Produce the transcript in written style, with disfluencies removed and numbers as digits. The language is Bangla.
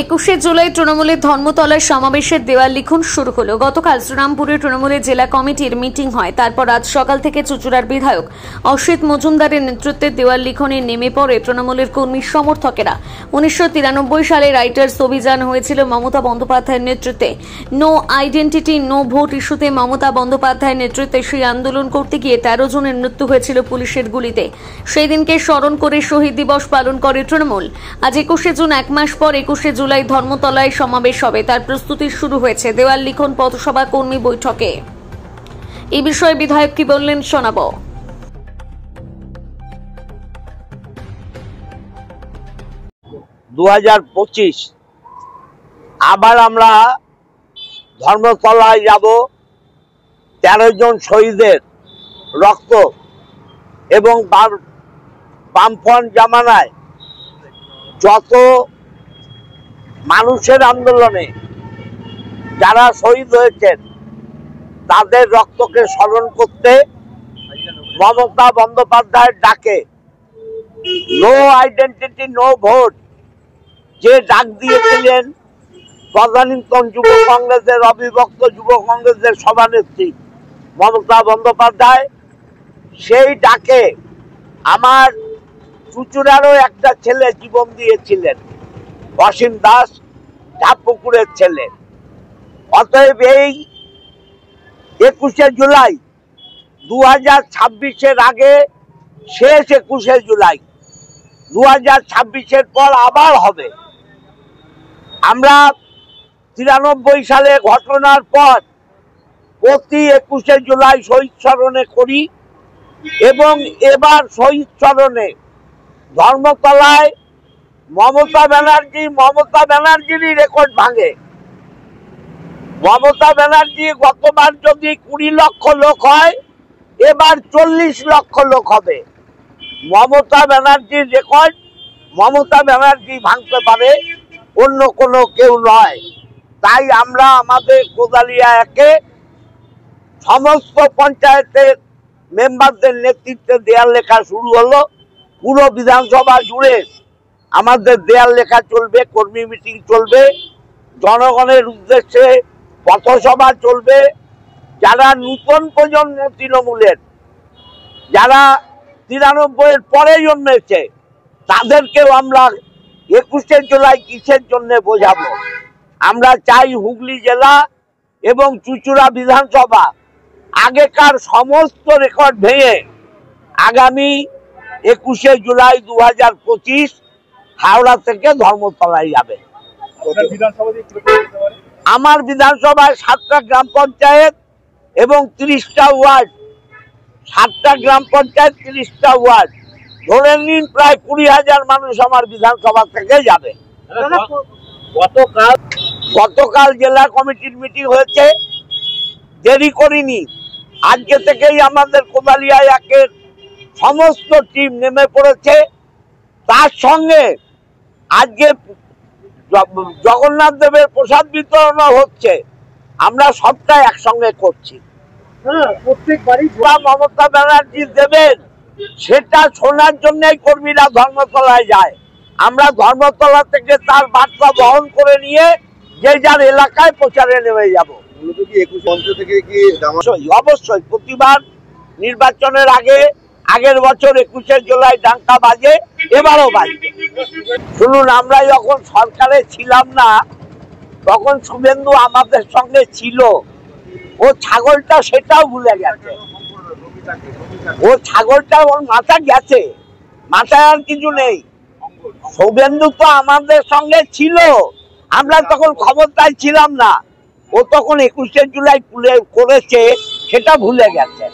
21শে জুলাই তৃণমূলের ধর্মতলায় সমাবেশের দেওয়াল লিখন শুরু হলো। গতকাল শ্রীরামপুরে তৃণমূলের জেলা কমিটির মিটিং হয়। তারপর আজ সকাল থেকে চুঁচুড়ার বিধায়ক অসিত মজুমদারের নেতৃত্বে দেওয়াল লিখনে নেমে পড়ে তৃণমূলের কর্মী সমর্থকেরা। 1993 সালে রাইটার্স অভিযান হয়েছিল মমতা বন্দ্যোপাধ্যায়ের নেতৃত্বে। নো আইডেন্টিটি নো ভোট ইস্যুতে মমতা বন্দ্যোপাধ্যায়ের নেতৃত্বে সেই আন্দোলন করতে গিয়ে 13 জনের মৃত্যু হয়েছিল পুলিশের গুলিতে। সেই দিনকে স্মরণ করে শহীদ দিবস পালন করে তৃণমূল। আজ 21শে জুন, এক মাস পর 21শে জুলাই ধর্মতলায় সমাবেশ হবে। তার প্রস্তুতি শুরু হয়েছে দেওয়াল লিখন পথসভা কর্মী বৈঠকে। এই বিষয়ে বিধায়ক কি বললেন শোনাবো। 2025 আবার আমরা ধর্মতলায় যাব। 13 জন শহীদের রক্ত এবং বামফ্রন্ট জামানায় যত মানুষের আন্দোলনে যারা শহীদ হয়েছেন তাদের রক্তকে স্মরণ করতে মমতা বন্দ্যোপাধ্যায়ের ডাকে নো আইডেন্টিটি নো ভোট যে ডাক দিয়েছিলেন তদানীন্তন যুব কংগ্রেসের অবিভক্ত যুব কংগ্রেসের সভানেত্রী মমতা বন্দ্যোপাধ্যায়, সেই ডাকে আমার চুঁচুড়ারও একটা ছেলে জীবন দিয়েছিলেন, অসীম দাস, ঝাপুকুরের ছেলে। অতএব এই 21শে জুলাই 2026-এর আগে শেষ 21শে জুলাই, 2026-এর পর আবার হবে। আমরা 93 সালে ঘটনার পর প্রতি 21শে জুলাই শহীদ স্মরণে করি এবং এবার শহীদ স্মরণে ধর্মতলায় মমতা ব্যানার্জিরই রেকর্ড ভাঙে। মমতা ব্যানার্জি গতবার যদি 20 লক্ষ লোক হয়, এবার 40 লক্ষ লোক হবে। মমতা ব্যানার্জির রেকর্ড মমতা ব্যানার্জি ভাঙতে পারে, অন্য কোনো কেউ নয়। তাই আমরা আমাদের কোদালিয়া একে সমস্ত পঞ্চায়েতের মেম্বারদের নেতৃত্বে দেয়াল লেখা শুরু হলো। পুরো বিধানসভা জুড়ে আমাদের দেয়াল লেখা চলবে, কর্মী মিটিং চলবে, জনগণের উদ্দেশ্যে পথসভা চলবে। যারা নূতন প্রজন্ম তৃণমূলের, যারা 93-এর পরে জন্মেছে, তাদেরকেও আমরা 21শে জুলাই কিসের জন্য বোঝাবো। আমরা চাই হুগলি জেলা এবং চুঁচুড়া বিধানসভা আগেকার সমস্ত রেকর্ড ভেঙে আগামী 21শে জুলাই 2025 হাওড়া থেকে ধর্মতলায় যাবে। আমার বিধানসভায় 7টা গ্রাম পঞ্চায়েত এবং 30টা ওয়ার্ড, 7টা গ্রাম পঞ্চায়েত 30টা ওয়ার্ড, ধরে নিন প্রায় 20,000 মানুষ আমার বিধানসভা থেকে যাবে। গতকাল জেলা কমিটির মিটিং হয়েছে, দেরি করিনি। আজকে থেকেই আমাদের কোদালিয়া একের সমস্ত টিম নেমে পড়েছে। তার সঙ্গে আজকে জগন্নাথ দেবের প্রসাদ বিতরণ হচ্ছে, আমরা সবটা একসঙ্গে করছি। প্রত্যেকবারই মমতা ব্যানার্জি দেবেন সেটা শোনার জন্যই কর্মীরা ধর্মতলায় যায়। আমরা ধর্মতলা থেকে তার বার্তা বহন করে নিয়ে যে যার এলাকায় প্রচারে নেমে যাব। অবশ্যই প্রতিবার নির্বাচনের আগে, আগের বছর 21শে জুলাই ডাঙ্কা বাজে, এবারও বাজবে। শুনুন, আমরা যখন সরকারে ছিলাম না তখন শুভেন্দু আমাদের সঙ্গে ছিল। ও ছাগলটা সেটাও ভুলে গেছে। ও ছাগলটা ওর মাথা গেছে, মাথায় আর কিছু নেই। শুভেন্দু তো আমাদের সঙ্গে ছিল, আমরা তখন ক্ষমতায় ছিলাম না। ও তখন 21শে জুলাই করেছে সেটা ভুলে গেছে।